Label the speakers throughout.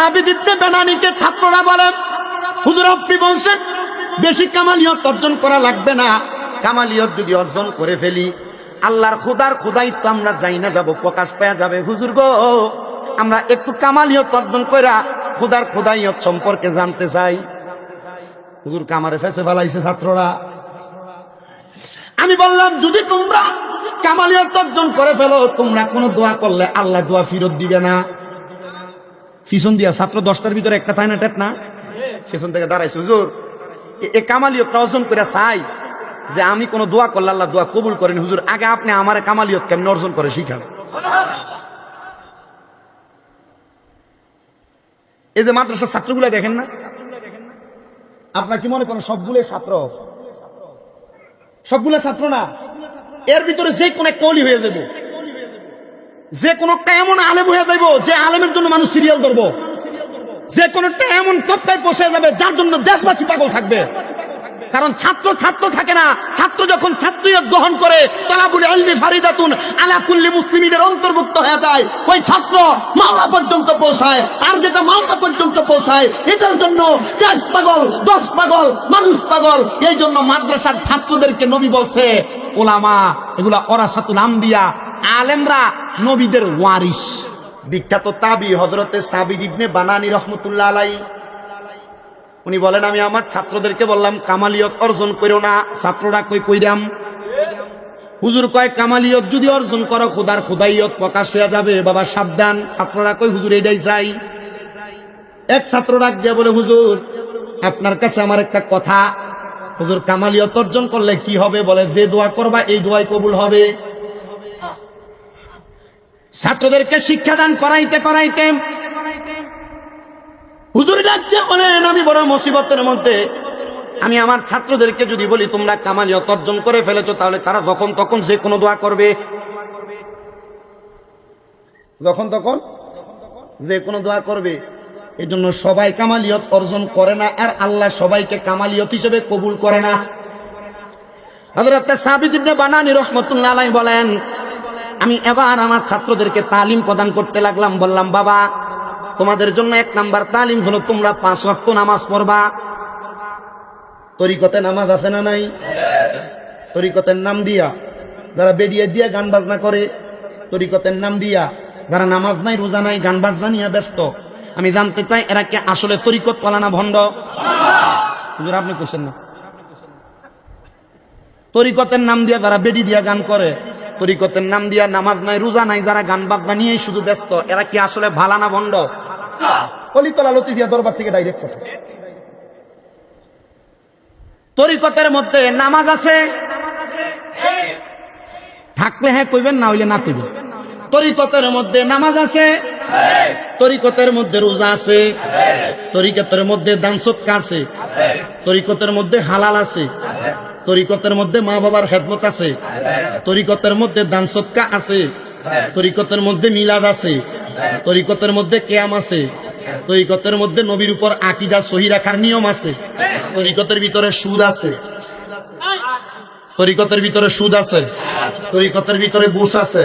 Speaker 1: সাবিত ইবনে বানানীকে ছাত্ররা বলে, হুজুর আপনি বলছেন বেশি কামালিয়ত অর্জন করা লাগবে না, কামালিয়ত যদি অর্জন করে ফেলি আল্লাহর খোদার খোদাইত্ব আমরা যাই না যাব, প্রকাশ পাওয়া যাবে। হুজুর গো, আমরা একটু কামালিয়ত অর্জন কইরা খোদার খোদাইয়ত সম্পর্কে জানতে চাই। হুজুর কামারে ফেসে ফেলাইছে ছাত্ররা। আমি বললাম, যদি তোমরা কামালিয়ত অর্জন করে ফেলো, তোমরা কোনো দোয়া করলে আল্লাহ দোয়া ফেরত দিবে না। পিছন দিয়া ছাত্র 10টার ভিতরে একটা থাই না টেপ না, পিছন থেকে দাঁড়াইছে, হুজুর এ কামালিয়ত অর্জন করে চাই যে আমি কোনো দোয়া করলে আল্লাহ দোয়া কবুল করেন। হুজুর আগে আপনি আমার কামালিয়ত কেমন অর্জন করে শিখান। এই যে মাদ্রাসার ছাত্রগুলো দেখেন না, আপনার কি মনে করেন সবগুলো ছাত্র? সবগুলো ছাত্র না, এর ভিতরে যে কোনো একটা ওলি হয়ে যাবো, যে কোনো এমন আলেম হয়ে যাইব যে আলেমের জন্য মানুষ সিরিয়াল ধরবো, যে কোনো এমন তপ্তায় পৌঁছে যাবে যার জন্য দেশবাসী পাগল থাকবে। কারণ ছাত্র ছাত্র থাকে না, ছাত্র যখন ছাত্রীয়ত গ্রহণ করে তালাবুল ইলমি ফারিদাতুন আলা কুল্লি মুসলিমিনের অন্তর্ভুক্ত হয়ে যায়, ওই ছাত্র মাওলা পর্যন্ত পৌঁছায়। আর যেটা মাওলা পর্যন্ত পৌঁছায় এটার জন্য দেশ পাগল, দশ পাগল, মানুষ পাগল। এই জন্য মাদ্রাসার ছাত্রদেরকে নবী বলছে ওলামা, এগুলা ওরাসাতুল আম্বিয়া, আলেমরা নবীদের ওয়ারিস। বিখ্যাত তাবি হযরতে সাবিত ইবনে বানানী রাহমাতুল্লাহ আলাইহি, উনি বলেন, আমি আমার ছাত্রদেরকে বললাম কামালিয়ত অর্জন করো না। ছাত্ররা কই কইরাম? হুজুর কয় কামালিয়ত যদি অর্জন করো খোদার খোদাইয়ত প্রকাশ হয়ে যাবে, বাবা সাবধান। ছাত্ররা কই হুজুর এটাই চাই। এক ছাত্র ডাক দিয়ে বলে, হুজুর আপনার কাছে আমার একটা কথা, হুজুর কামালিয়ত অর্জন করলে কি হবে? বলে, যে দোয়া করবা এই দোয়াই কবুল হবে। ছাত্রদেরকে শিক্ষাদান করাইতে করাইতে হুজুর ডাক দিয়ে বলেন, আমি বড় মুসিবতের মধ্যে। আমি আমার ছাত্রদেরকে যদি বলি তোমরা কামালিয়ত অর্জন করে ফেলেছো, তাহলে তারা যখন তখন যে কোনো দোয়া করবে, যখন তখন যে কোনো দোয়া করবে। এই জন্য সবাই কামালিয়ত অর্জন করে না, আর আল্লাহ সবাইকে কামালিয়ত হিসেবে কবুল করে না। হযরত সাবিত ইবনে বানানী রাহমাতুল্লাহ আলাইহি বলেন, আমি এবার আমার ছাত্রদেরকে তালিম প্রদান করতে লাগলাম। বললাম, বাবা তোমাদের জন্য 1 নাম্বার তালিম হলো তোমরা 5 ওয়াক্ত নামাজ পড়বা। তরিকতে নামাজ আছে না নাই? তরিকতের নাম দিয়া যারা বেরিয়ে দিয়ে গান বাজনা করে, তরিকতের নাম দিয়া যারা নামাজ নাই রোজা নাই গান বাজনা নিয়ে ব্যস্ত। আমি জানতে চাই এরা কি আসলে তরিকত পালা না ভণ্ড? হুজুর আপনি কইছেন না। তরিকতের নাম দিয়া যারা বেডি দিয়া গান করে, তরিকতের নাম দিয়া নামাজ নাই রোজা নাই যারা গান বাজনা নিয়েই শুধু ব্যস্ত, এরা কি আসলে ভালা না ভণ্ড? অলিতলা লতিফিয়া দরবার থেকে ডাইরেক্ট কথা। তরিকতের মধ্যে নামাজ আছে, থাকলে হ্যাঁ কইবেন, না হইলে না কইবেন। তরিকতের মধ্যে নামাজ আছে, তরিকতের মধ্যে রোজা আছে, তরিকতের মধ্যে দান সদকা আছে, তরিকতের মধ্যে হালাল আছে, তরিকতের মধ্যে মা বাবার খেদমত আছে, তরিকতের মধ্যে দান সদকা আছে, তরিকতের মধ্যে মিলাদ আছে, তরিকতের মধ্যে কিয়াম আছে, তরিকতের মধ্যে নবীর উপর আকীদা সহি রাখার নিয়ম আছে, তরিকতের ভিতরে সুদ আছে, তরিকতের ভিতরে সুদ আছে, তরিকতের ভিতরে ঘুষ আছে,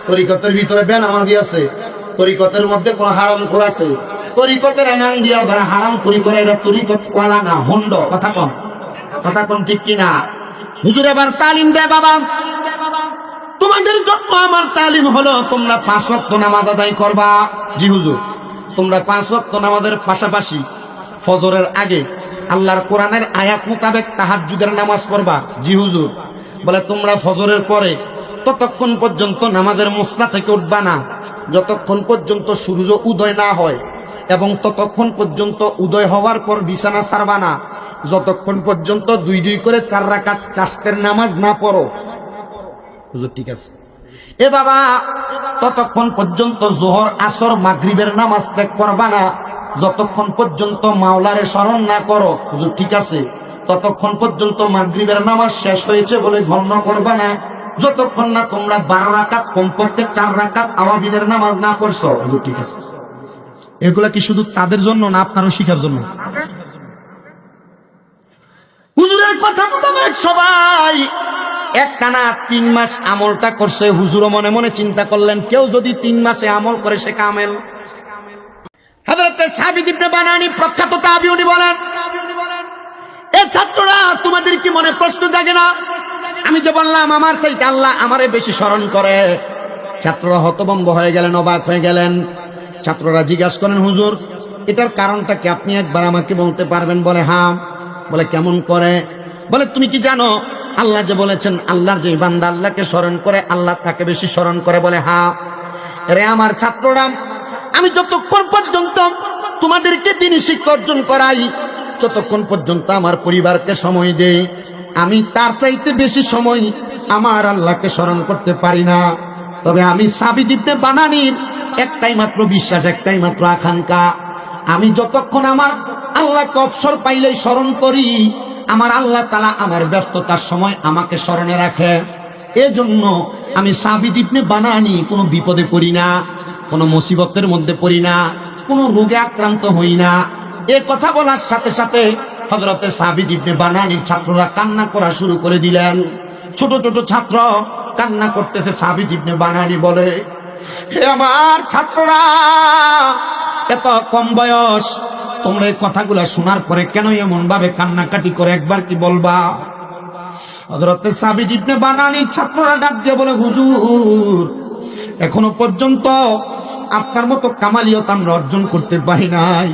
Speaker 1: তরিকতের ভিতরে বেনামাজি আছে, তরিকতের মধ্যে কোন হারাম করা আছে। তরিকতের নাম দিয়া যারা হারাম করি করে, এটা তরিকত করা না, ভণ্ড। কথা কম, কথা কোন ঠিক কিনা? হুজুর এবার তালিম দেয়, বাবা তোমাদের জন্য আমার তালিম হলো তোমরা 5 ওয়াক্ত নামাজ আদায় করবা। জি হুজুর, তোমরা 5 ওয়াক্ত নামাজের পাশাপাশি ফজরের আগে আল্লাহর কোরআনের আয়াত মোতাবেক তাহাজ্জুদের নামাজ পড়বা। জি হুজুর। বলে, তোমরা ফজরের পরে ততক্ষণ পর্যন্ত নামাজের মুসলা থেকে উঠবা না যতক্ষণ পর্যন্ত সূর্য উদয় না হয়, এবং ততক্ষণ পর্যন্ত উদয় হওয়ার পর বিছানা ছাড়বা না যতক্ষণ পর্যন্ত 2 করে 4 রাকাত চাষতের নামাজ না পড়ো। হুজুর ঠিক আছে। এ বাবা, ততক্ষণ পর্যন্ত জোহর আসর মাগরিবের নামাজ ত্যাগ করবা না যতক্ষণ পর্যন্ত মাওলারে স্মরণ না করো। হুজুর ঠিক আছে। ততক্ষণ পর্যন্ত মাগরিবের নামাজ শেষ হয়েছে বলে গণ্য করবা না যতক্ষণ না তোমরা 12 রাকাত কমপক্ষে 4 রাকাত আওয়াবিনের নামাজ না পড়ছো। হুজুর ঠিক আছে। এগুলা কি শুধু তাদের জন্য না আপনারও শিখার জন্য? হুজুরের কথা মোতাবেক সবাই একটানা 3 মাস আমলটা করছে। হুজুরও মনে মনে চিন্তা করলেন, কেউ যদি 3 মাসে আমল করে সে কামেল। হযরত সাবিত ইবনে বানানী প্রখ্যাত তাবিউনি বলেন, এ ছাত্ররা তোমাদের কি মনে প্রশ্ন জাগে না, আমি যে বললাম আমার চাইতে আল্লাহ আমারে বেশি স্মরণ করে? ছাত্ররা হতভম্ব হয়ে গেলেন, অবাক হয়ে গেলেন। ছাত্ররা জিজ্ঞাসা করেন, হুজুর এটার কারণটা কি আপনি একবার আমাকে বলতে পারবেন? বলে হ্যাঁ। বলে কেমন করে? বলে তুমি কি জানো আল্লাহ যে বলেছেন আল্লাহর যে বান্দা আল্লাহকে স্মরণ করে আল্লাহ তাকে বেশি স্মরণ করে? বলে হ্যাঁ। রে আমার ছাত্ররা, আমি যতক্ষণ পর্যন্ত তোমাদেরকে দ্বীনি শিক্ষা অর্জন করাই, যতক্ষণ পর্যন্ত আমার পরিবারকে সময় দেই, আমি তার চাইতে বেশি সময় আমার আল্লাহকে স্মরণ করতে পারি না। তবে আমি সাবিত ইবনে বানানীর একটাই মাত্র বিশ্বাস, একটাই মাত্র আকাঙ্ক্ষা, আমি যতক্ষণ আমার আল্লাহকে অবসর পাইলেই স্মরণ করি, আমার আল্লাহ তাআলা আমার ব্যস্ততার সময় আমাকে স্মরণে রাখে। এজন্য আমি সাবিত ইবনে বানানী কোনো বিপদে পড়ি না, কোনো মুসিবতের মধ্যে পড়ি না, কোনো রোগে আক্রান্ত হই না। এ কথা বলার সাথে সাথে হযরতে সাবিত ইবনে বানানীর ছাত্ররা কান্না করা শুরু করে দিলেন। ছোট ছোট ছাত্র কান্না করতেছে। সাবিত ইবনে বানানী বলে, হে আমার ছাত্ররা, এত কম বয়স, তোমরা এই কথাগুলা শোনার পরে কেন এমন ভাবে কান্নাকাটি করে একবার কি বলবা? হযরতে সাবিত ইবনে বানানীর ছাত্ররা ডাক দিয়ে বলে, হুজুর এখনো পর্যন্ত আপনার মতো কামালিয়ত আমরা অর্জন করতে পারি নাই।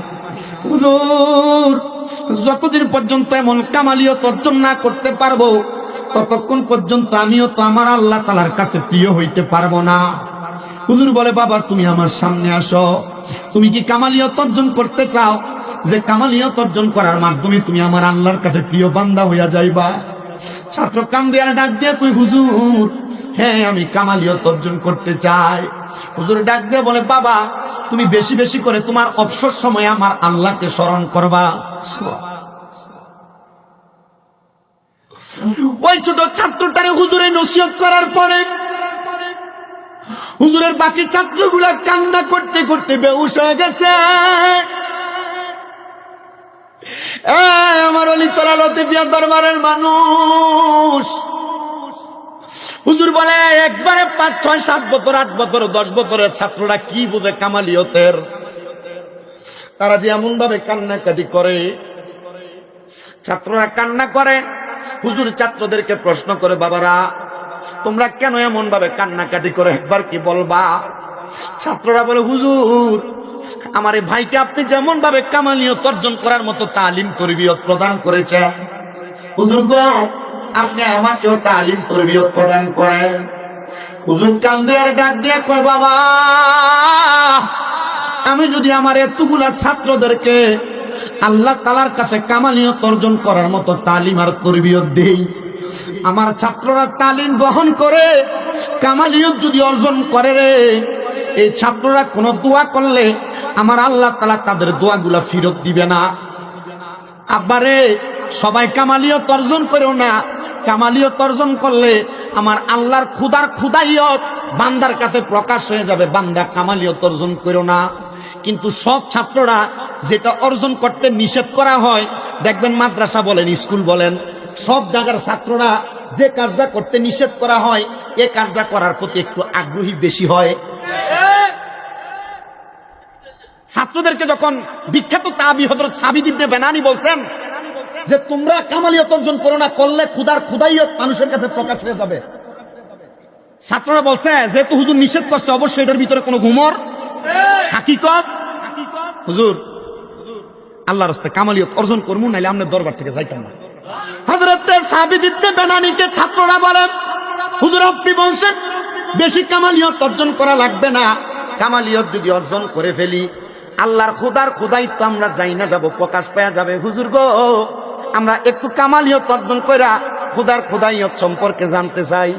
Speaker 1: হুজুর যতদিন পর্যন্ত এমন কামালিয়ত অর্জন না করতে পারবো, ততক্ষণ পর্যন্ত আমিও তো আমার আল্লাহ তাআলার কাছে প্রিয় হইতে পারবো না। হুজুর বলে, বাবা তুমি আমার সামনে আসো, তুমি কি কামালিয়ত অর্জন করতে চাও, যে কামালিয়ত অর্জন করার মাধ্যমে তুমি আমার আল্লাহর কাছে প্রিয় বান্দা হইয়া যাইবা? ছাত্র কান্দে আর ডাক দিয়ে কই, হুজুর হ্যাঁ আমি কামালিয়ত অর্জন করতে চাই। হুজুর ডাক দিয়ে বলে, বাবা তুমি বেশি বেশি করে তোমার অবসর সময়ে আমার আল্লাহকে স্মরণ করবা। ওই ছোট ছাত্রটারে হুজুরে নসিহত করার পরে হুজুরের বাকি ছাত্রগুলা কান্না করতে করতে বেহুশ হয়ে গেছে। আমার অলি তোলা লতিফিয়া দরবারের মানুষ, হুজুর বলে একবারে 5, 6, 7 বছর, 8 বছর, 10 বছরের ছাত্ররা কি বুঝে কামালিয়তের? তারা যে এমন ভাবে কান্নাকাটি করে, ছাত্ররা কান্না করে। হুজুর ছাত্রদেরকে প্রশ্ন করে, বাবারা তোমরা কেন এমন ভাবে কান্নাকাটি করে একবার কি বলবা? ছাত্ররা বলে, হুজুর আমার এই ভাইকে আপনি যেমন ভাবে কামালিয়ত অর্জন করার মতো তালিম তরবিয়ত প্রদান করেছেন, হুজুর গো আপনি আমাকেও তালিম তরবিয়ত প্রদান করেন। হুজুর কান্দে আর ডাক দিয়ে কয়, বাবা আমি যদি আমার এতগুলা ছাত্রদেরকে আল্লাহ তাআলার কাছে কামালিয়ত অর্জন করার মতো তালিম আর তরবিয়ত দেই, আমার ছাত্ররা তালিম গ্রহণ করে কামালিয়ত যদি অর্জন করে রে, এই ছাত্ররা কোনো দোয়া করলে আমার আল্লাহ তাআলা তাদের দোয়াগুলা ফেরত দিবে না। আবারে সবাই কামালিয়ত অর্জন করেও না, কামালিয়ত অর্জন করলে আমার আল্লাহর খুদাইয়ত বান্দার কাছে প্রকাশ হয়ে যাবে, বান্দা কামালিয়ত অর্জন করো না। কিন্তু সব ছাত্ররা যেটা অর্জন করতে নিষেধ করা হয়, দেখবেন মাদ্রাসা বলেন, স্কুল বলেন, সব জায়গার ছাত্ররা যে কাজটা করতে নিষেধ করা হয় এই কাজটা করার প্রতি একটু আগ্রহী বেশি হয়। ছাত্রদেরকে যখন বিখ্যাত তাবি হযরত সাবিত ইবনে বানানী বলছেন যে তোমরা কামালিয়ত অর্জন করো না, করলে খুদাইয়ত মানুষের কাছে প্রকাশ হয়ে যাবে, ছাত্ররা বলছে যেহেতু হুজুর নিষেধ করছে অবশ্যই এটার ভিতরে কোনো ঘুমর হাকিকত। হুজুর আল্লাহর রাস্তায় কামালিয়ত অর্জন করবো, নাইলে আপনার দরবার থেকে যাইতাম না। হযরত সাবিত ইবনে বানানীকে ছাত্ররা বলে, হুজুর আপনি বলছেন বেশি কামালিয়ত অর্জন করা লাগবে না, কামালিয়ত যদি অর্জন করে ফেলি আল্লাহর খুদাইত্ব আমরা যাই না যাব, প্রকাশ পাওয়া যাবে। হুজুর গো আমরা একটু কামালিয়ত অর্জন কইরা খুদাইয়ত সম্পর্কে জানতে চাই।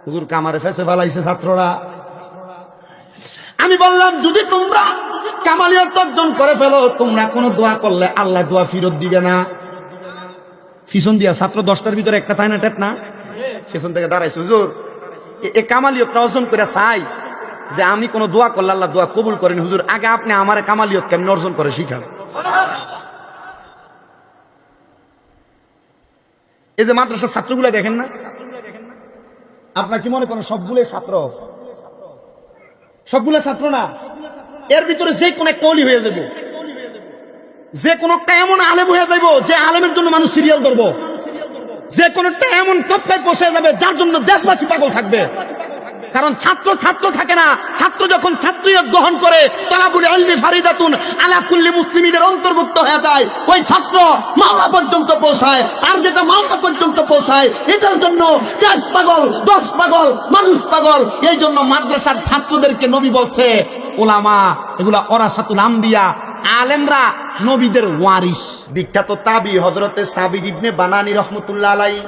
Speaker 1: হুজুর কামারে ফেসে ফেলাইছে ছাত্ররা। আমি বললাম যদি তোমরা কামালিয়ত অর্জন করে ফেলো, তোমরা কোনো দোয়া করলে আল্লাহ দোয়া ফেরত দিবে না। পিছন দিয়া ছাত্র 10টার ভিতরে একটা তাই না টেপ না, পিছন থেকে দাঁড়াইছে, হুজুর এ কামালিয়ত অর্জন করে চাই যে আমি কোনো দোয়া করলে আল্লাহ দোয়া কবুল করেন, হুজুর আগে আপনি আমার কামালিয়ত কেমন অর্জন করে শিখান। এই যে মাদ্রাসার ছাত্রগুলো দেখেন না, আপনার কি মনে করেন সবগুলো ছাত্র? সবগুলো ছাত্র না, এর ভিতরে যে কোনো একটা অলি হয়ে যাব, যে কোনো একটা এমন আলেম হয়ে যাইব যে আলেমের জন্য মানুষ সিরিয়াল ধরবো, যে কোনো একটা এমন তবকায় পৌঁছে যাবে যার জন্য দেশবাসী পাগল থাকবে। কারণ ছাত্র থাকে না, ছাত্র যখন ছাত্রীয়ত গ্রহণ করে তালাবুল ইলমি ফারিদাতুন আলা কুল্লি মুসলিমিনের অন্তর্ভুক্ত হয়ে যায়, ওই ছাত্র মাওলা পর্যন্ত পৌঁছায়। আর যেটা মাওলা পর্যন্ত পৌঁছায় এটার জন্য দেশ পাগল, দশ পাগল, মানুষ পাগল। এই জন্য মাদ্রাসার ছাত্রদেরকে নবী বলছে ওলামা, এগুলা ওরাসাতুল আম্বিয়া, আলেমরা নবীদের ওয়ারিস। বিখ্যাত তাবি হযরতে সাবির ইবনে বানানী রাহমাতুল্লাহ আলাইহি,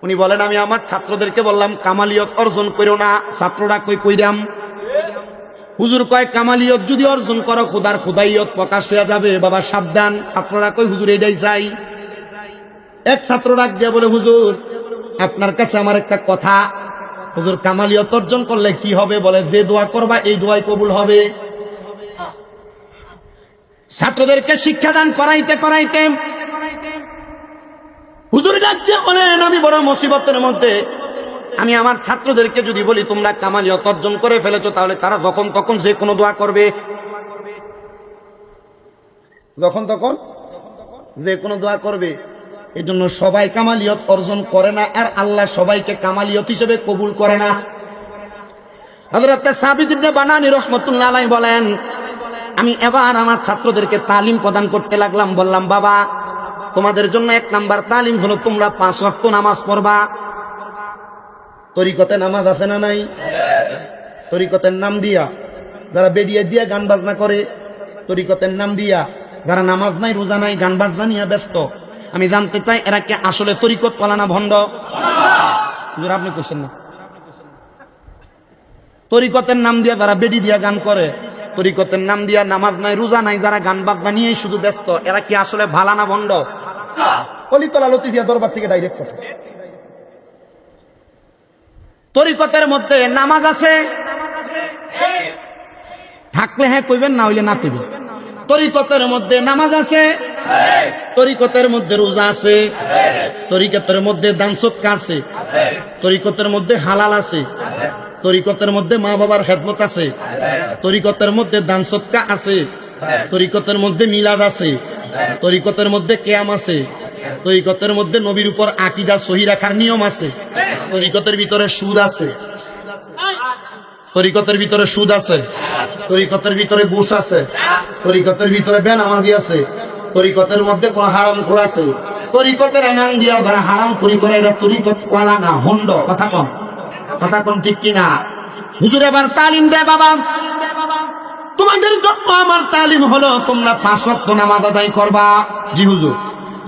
Speaker 1: উনি বলেন আমি আমার ছাত্রদেরকে বললাম কামালিয়ত অর্জন করো না। ছাত্ররা কইরাম। হুজুর কয় কামালিয়ত যদি অর্জন করো খোদার খোদাইয়ত প্রকাশ হয়ে যাবে, বাবা সাবধান। ছাত্ররা কই হুজুর এটাই চাই। এক ছাত্র ডাক দিয়ে বলে হুজুর আপনার কাছে আমার একটা কথা, হুজুর কামালিয়ত অর্জন করলে কি হবে? বলে যে দোয়া করবা এই দোয়াই কবুল হবে। ছাত্রদেরকে শিক্ষাদান করাইতে হুজুর ডাক দিয়ে বলেন আমি বড় মুসিবতের মধ্যে। আমি আমার ছাত্রদেরকে যদি বলি তোমরা কামালিয়ত অর্জন করে ফেলেছো, তাহলে তারা যখন তখন যে কোনো দোয়া করবে, যখন তখন যে কোনো দোয়া করবে। এই জন্য সবাই কামালিয়ত অর্জন করে না, আর আল্লাহ সবাইকে কামালিয়ত হিসেবে কবুল করে না। হযরত সাবিত ইবনে বানানী রাহমাতুল্লাহ আলাইহি বলেন আমি এবার আমার ছাত্রদেরকে তালিম প্রদান করতে লাগলাম। বললাম বাবা তোমাদের জন্য এক নাম্বার তালিম হলো তোমরা 5 ওয়াক্ত নামাজ পড়বা। তরিকতে নামাজ আছে না নাই? তরিকতের নাম দিয়া যারা বেরিয়ে দিয়া গান বাজনা করে, তরিকতের নাম দিয়া যারা নামাজ নাই রোজা নাই গান বাজনা নিয়ে ব্যস্ত। আমি জানতে চাই এরা কি আসলে তরিকত পালানা ভণ্ড? আপনি কোশ্চেন না। তরিকতের নাম দিয়া যারা বেডি দিয়া গান করে, তরিকতের নাম দিয়া নামাজ নাই রোজা নাই যারা গান বাজনা নিয়েই শুধু ব্যস্ত, এরা কি আসলে ভালানা ভণ্ড? কলিতলা লতিফিয়া দরবার থেকে ডাইরেক্ট কথা। তরিকতের মধ্যে নামাজ আছে থাকলে হ্যাঁ কইবেন, না হইলে না কইবেন। তরিকতের মধ্যে নামাজ আছে, তরিকতের মধ্যে রোজা আছে, তরিকতের মধ্যে দান সদকা আছে, তরিকতের মধ্যে হালাল আছে, তরিকতের মধ্যে মা বাবার খেদমত আছে, তরিকতের মধ্যে দান সদকা আছে, তরিকতের মধ্যে মিলাদ আছে, তরিকতের মধ্যে কিয়াম আছে, তরিকতের মধ্যে নবীর উপর আকীদা সহি রাখার নিয়ম আছে, তরিকতের ভিতরে সুদ আছে, তরিকতের ভিতরে সুদ আছে, তরিকতের ভিতরে ঘুষ আছে, তরিকতের ভিতরে বেনামাজি আছে, তরিকতের মধ্যে কোন হারাম খোর আছে। তরিকতের নাম দিয়া যারা হারাম করি করে এটা তরিকত ওয়ালা না, ভণ্ড। কথা কোন ঠিক কিনা? হুজুর এবার তালিম দেয় বাবা তোমাদের জন্য আমার তালিম হলো তোমরা 5 ওয়াক্ত নামাজ আদায় করবা। জি হুজুর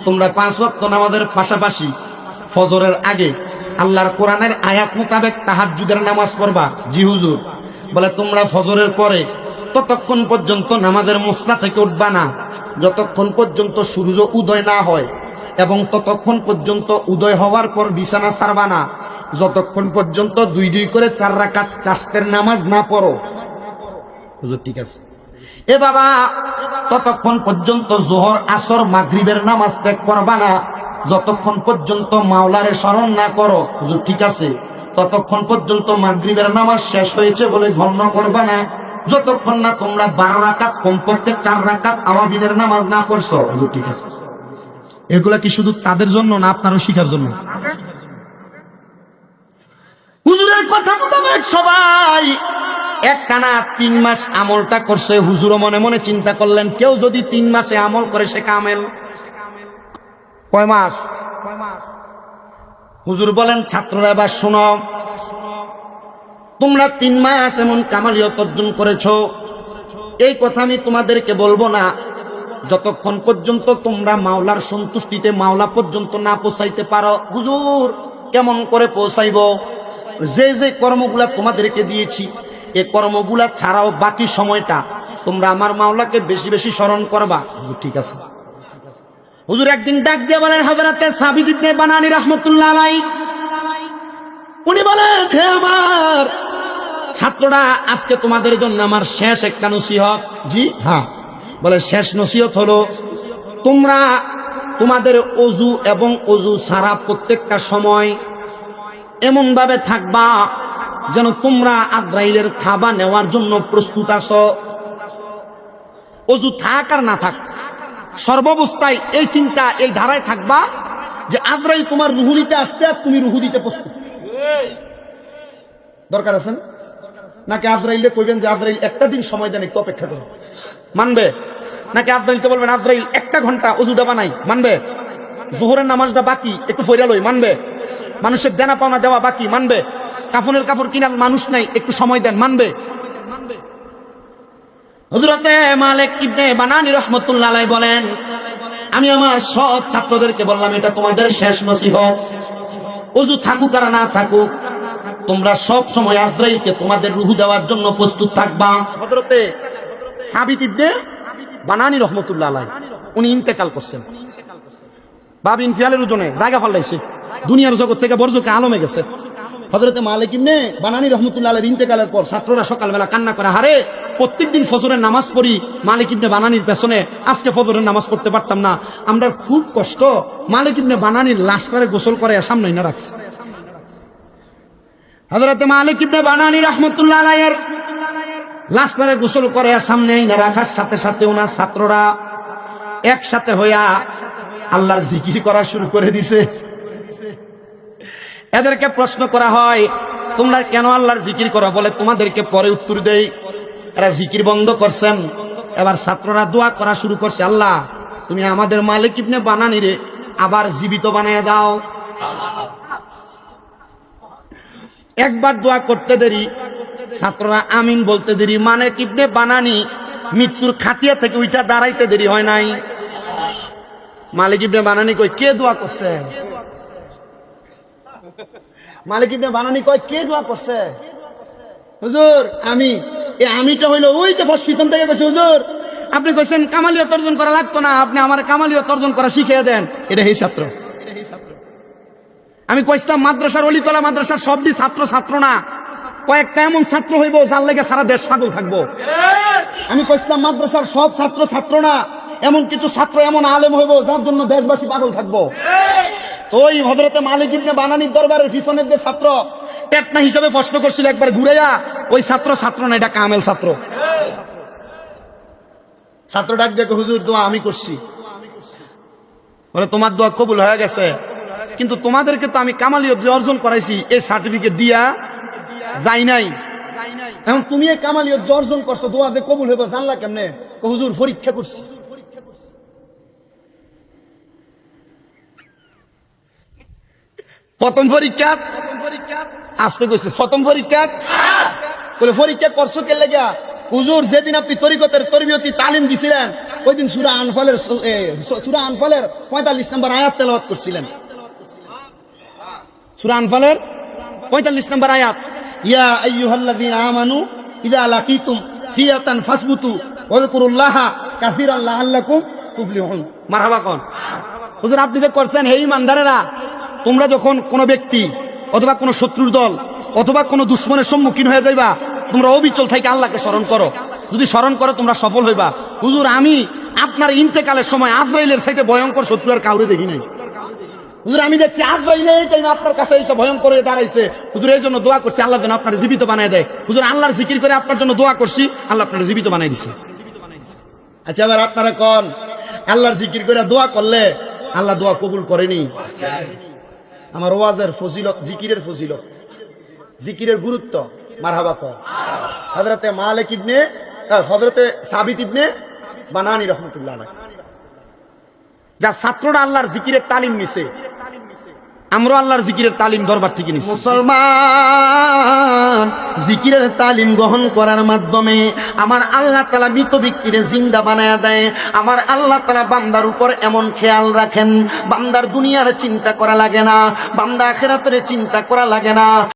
Speaker 1: তোমরা 5 ওয়াক্ত নামাজের পাশাপাশি ফজরের আগে আল্লাহর কোরআনের আয়াত মোতাবেক তাহাজ্জুদের নামাজ পড়বা। জি হুজুর। বলে তোমরা ফজরের পরে ততক্ষণ পর্যন্ত নামাজের মুসলা থেকে উঠবা না যতক্ষণ পর্যন্ত সূর্য উদয় না হয়, এবং ততক্ষণ পর্যন্ত উদয় হওয়ার পর বিছানা ছাড়বা না যতক্ষণ পর্যন্ত 2 করে 4 রাকাত চাশতের নামাজ না পড়ো। হুজুর ঠিক আছে। এ বাবা ততক্ষণ পর্যন্ত যোহর আসর মাগরিবের নামাজ ত্যাগ করবা না যতক্ষণ পর্যন্ত মাওলারে স্মরণ না করো। হুজুর ঠিক আছে। ততক্ষণ পর্যন্ত মাগরিবের নামাজ শেষ হয়েছে বলে গণ্য করবা না যতক্ষণ না তোমরা 12 রাকাত কমপক্ষে 4 রাকাত আওয়াবিদের নামাজ না পড়ছো। হুজুর ঠিক আছে। এগুলা কি শুধু তাদের জন্য না আপনারও শিখার জন্য? হুজুরের কথা মোতাবেক সবাই একটানা 3 মাস আমলটা করছে। হুজুরও মনে মনে চিন্তা করলেন কেউ যদি 3 মাসে আমল করে সে কামেল। কয় মাস? হুজুর বলেন ছাত্ররা এবার শোনো, তোমরা 3 মাস এমন কামালিয়ত অর্জন করেছো, এই কথা আমি তোমাদেরকে বলবো না যতক্ষণ পর্যন্ত তোমরা মাওলার সন্তুষ্টিতে মাওলা পর্যন্ত না পৌঁছাইতে পারো। হুজুর কেমন করে পৌঁছাইব? যে যে কর্মগুলা তোমাদেরকে দিয়েছি এই কর্মগুলা ছাড়াও বাকি সময়টা তোমরা আমার মাওলাকে বেশি বেশি স্মরণ করবা। ঠিক আছে। হুজুর একদিন ডাক দিয়ে বলেন হযরতে সাবিত ইবনে বানানী রাহমাতুল্লাহ আলাইহি, উনি বলেন হে আমার ছাত্ররা আজকে তোমাদের জন্য আমার শেষ একটা নসিহত। জি হ্যাঁ। বলে শেষ নসিহত হলো তোমরা তোমাদের ওযু এবং ওযু ছাড়া প্রত্যেকটা সময় এমন ভাবে থাকবা
Speaker 2: যেন তোমরা আজরাইলের থাবা নেওয়ার জন্য প্রস্তুত আছো। অজু থাক আর না থাক, সর্বাবস্থায় এই চিন্তা, এই ধারায় থাকবা যে আজরাইল তোমার রুহু নিতে আসছে আর তুমি রুহু দিতে প্রস্তুত। দরকার আছে নাকি আজরাইলে কইবেন যে আজরাইল একটা দিন সময় দেন, একটু অপেক্ষা করো, মানবে? নাকি আজরাইলকে বলবেন আজরাইল 1 ঘন্টা অজুটা বানাই, মানবে? জোহরের নামাজটা বাকি, একটু ফইরা লই, মানবে? মানুষের দেনা পাওনা দেওয়া বাকি, মানবে? কাফনের কাপড় কিনার মানুষ নাই, একটু সময় দেন, মানবে? হযরতে মালিক ইবনে বানানী রাহমাতুল্লাহ আলাইহি বলেন, আমি আমার সব ছাত্রদেরকে বললাম এটা তোমাদের শেষ নসিহত, ওযু থাকুক আর না থাকুক তোমরা সব সময় আজরাইলকে তোমাদের রূহ দেওয়ার জন্য প্রস্তুত থাকবা। হযরতে সাবিত ইবনে বানানী রাহমাতুল্লাহ আলাইহি উনি ইন্তেকাল করছেন, বাব ইনফিয়ালের ওজনে জায়গা ফালাইছে, দুনিয়ার জগৎ থেকে বরজকে আলমে গেছে। হযরতে মালিক ইবনে বানানী রাহমাতুল্লাহ আলাইহির ইন্তেকালের পর ছাত্ররা সকালবেলা কান্না করে, হারে প্রত্যেকদিন ফজরের নামাজ পড়ি মালিক ইবনে বানানীর পেছনে, আজকে ফজরের নামাজ পড়তে পারতাম না, আমরা খুব কষ্ট। মালিক ইবনে বানানীর লাশটারে গোসল করে সামনে না রাখছে। হযরতে মালিক ইবনে বানানী রাহমাতুল্লাহ আলাইহির লাশটারে গোসল করে সামনে না রাখার সাথে সাথে ওনার ছাত্ররা একসাথে হইয়া আল্লাহর জিকির করা শুরু করে দিছে। এদেরকে প্রশ্ন করা হয়, তোমরা কেন আল্লাহর জিকির করো? বলে তোমাদেরকে পরে উত্তর দেই। এরা জিকির বন্ধ করছেন, এবার ছাত্ররা দোয়া করা শুরু করছে, আল্লাহ তুমি আমাদের মালিক ইবনে বানানীরে আবার জীবিত বানিয়ে দাও। একবার দোয়া করতে দেরি, ছাত্ররা আমিন বলতে দেরি, মালিক ইবনে বানানী মৃত্যুর খাটিয়া থেকে উইটা দাঁড়াইতে দেরি হয় নাই। মালিক ইবনে বানানী কই, কে দোয়া করছে? মালিক ইবনে বানানী কয়, কে দোয়া করছে? হুজুর আমি। এই আমিটা হইলো ওই যে ফসিতন থেকে কইছে, হুজুর আপনি কইছেন কামালিয়ত অর্জন করা লাগতো না, আপনি আমার কামালিয়ত অর্জন করা শিখিয়ে দেন। এটা এই ছাত্র। আমি কইছিলাম মাদ্রাসার অলিতলা মাদ্রাসার সবই ছাত্র ছাত্র না, কয়েকটা এমন ছাত্র হইব যার লেগে সারা দেশ পাগল থাকবো। আমি কইছিলাম মাদ্রাসার সব ছাত্র ছাত্র না, এমন কিছু ছাত্র এমন আলেম হইব যার জন্য দেশবাসী পাগল থাকবো। তো ওই হযরতে মালিক ইবনে বানানীর দরবারের পিছনের যে ছাত্র টেটনা হিসাবে প্রশ্ন করছিল, একবার ঘুরেয়া ওই ছাত্র ছাত্র না, এটা কামেল ছাত্র। ছাত্র ডাক দেখো, হুজুর দোয়া আমি করছি। বলে তোমার দোয়া কবুল হয়ে গেছে, কিন্তু তোমাদেরকে তো আমি কামালিয়ত যে অর্জন করাইছি এই সার্টিফিকেট দিয়া যাই নাই। এখন তুমি এই কামালিয়ত যে অর্জন করছো দোয়া যে কবুল হইব জানলা কেমনে? হুজুর পরীক্ষা করছি। প্রথম পরীক্ষা আসতে কইছে, প্রথম পরীক্ষা বলে পরীক্ষা করছো কে লাগা? হুজুর যেদিন আপনি তরিকতের তরবিয়তি তালিম দিছিলেন ওই দিন সূরা আনফালের 45 নম্বর আয়াত তেলাওয়াত করছিলেন। সূরা আনফালের 45 নম্বর আয়াত, ইয়া আইয়ুহাল্লাযীনা আমানু ইযা লাকিতুম ফিয়াতান ফাসবুতু ওয়াযকুরুল্লাহা কাসীরান লাআল্লাকুম তুফলিহুন। মারহাবা কোন হুজুর আপনি যে করছেন, হে ঈমানদারেরা তোমরা যখন কোনো ব্যক্তি অথবা কোনো শত্রুর দল অথবা কোনো দুশ্মনের সম্মুখীন হয়ে যাইবা তোমরা অবিচল থেকে আল্লাহকে স্মরণ করো, যদি স্মরণ করো তোমরা সফল হইবা। হুজুর আমি আপনার ইন্তেকালের সময় আজরাইলের চাইতে ভয়ঙ্কর শত্রু আর কাউরে দেখি নাই। হুজুর আমি দেখছি আজরাইল এই টাইমে আপনার কাছে এসে ভয়ঙ্কর হয়ে দাঁড়াইছে। হুজুর এই জন্য দোয়া করছি আল্লাহ যেন আপনার জীবিত বানায় দেয়। হুজুর আল্লাহর জিকির করে আপনার জন্য দোয়া করছি, আল্লাহ আপনার জীবিত বানাই দিছে। আচ্ছা এবার আপনারা কোন আল্লাহর জিকির করে দোয়া করলে আল্লাহ দোয়া কবুল করেনি? আমার ওয়াজের ফজিলত, জিকিরের ফজিলত, জিকিরের গুরুত্ব মারহাবা কর। হযরতে মালিক ইবনে হযরতে সাবিত ইবনে বানানী রাহমাতুল্লাহ আলাইহি যার ছাত্ররা আল্লাহর জিকিরের তালিম নিছে, আমরা আল্লাহর জিকিরের তালিম দরবার থেকে নিছি। মুসলমান জিকিরের তালিম গ্রহণ করার মাধ্যমে আমার আল্লাহ তাআলা মৃত ব্যক্তিরে জিন্দা বানায়া দেয়। আমার আল্লাহ তাআলা বান্দার উপর এমন খেয়াল রাখেন, বান্দার দুনিয়ার চিন্তা করা লাগে না, বান্দা আখিরাতের চিন্তা করা লাগে না।